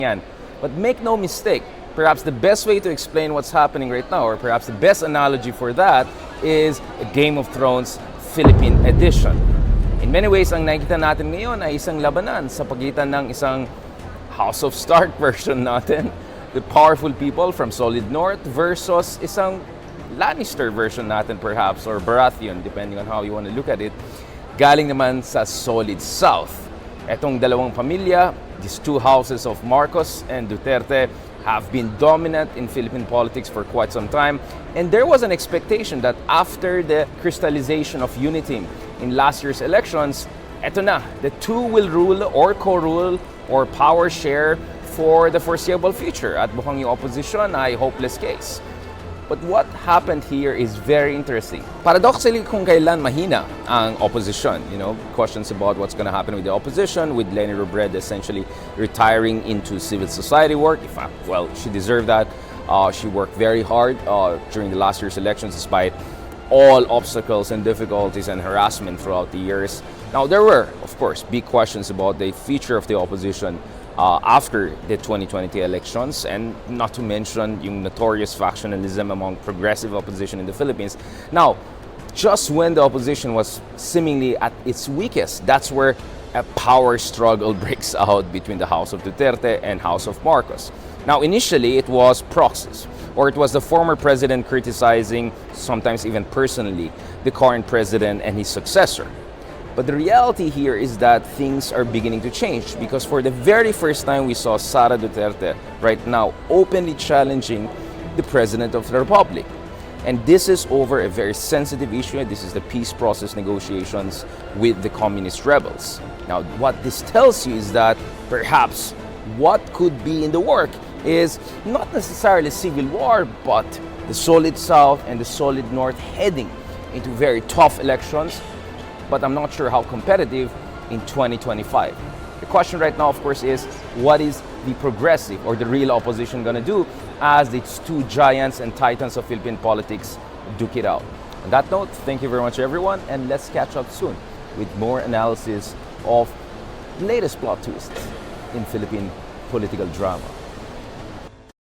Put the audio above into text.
yan. But make no mistake, perhaps the best way to explain what's happening right now, or perhaps the best analogy for that, is a Game of Thrones Philippine edition. In many ways, ang nakikita natin ngayon ay isang labanan sa pagitan ng isang House of Stark version natin, the powerful people from Solid North, versus isang Lannister version natin perhaps, or Baratheon, depending on how you want to look at it, galing naman sa Solid South. Etong dalawang pamilya, these two houses of Marcos and Duterte, have been dominant in Philippine politics for quite some time. And there was an expectation that after the crystallization of UNITEAM in last year's elections, eto na, the two will rule or co-rule or power share for the foreseeable future. At mukhang yung opposition ay hopeless case. But what happened here is very interesting. Paradoxically, kung kailan mahina ang opposition, questions about what's going to happen with the opposition, with Leni Robredo essentially retiring into civil society work. In fact, well, she deserved that. She worked very hard during the last year's elections despite all obstacles and difficulties and harassment throughout the years. Now, there were, of course, big questions about the future of the opposition after the 2020 elections, and not to mention yung notorious factionalism among progressive opposition in the Philippines. Now, just when the opposition was seemingly at its weakest, that's where a power struggle breaks out between the House of Duterte and House of Marcos. Now, initially, it was proxies, or it was the former president criticizing, sometimes even personally, the current president and his successor. But the reality here is that things are beginning to change, because for the very first time we saw Sara Duterte right now openly challenging the President of the Republic. And this is over a very sensitive issue. This is the peace process negotiations with the communist rebels. Now, what this tells you is that perhaps what could be in the work is not necessarily civil war, but the Solid South and the Solid North heading into very tough elections. But I'm not sure how competitive in 2025. The question right now, of course, is what is the progressive or the real opposition going to do as these two giants and titans of Philippine politics duke it out? On that note, thank you very much, everyone, and let's catch up soon with more analysis of the latest plot twists in Philippine political drama.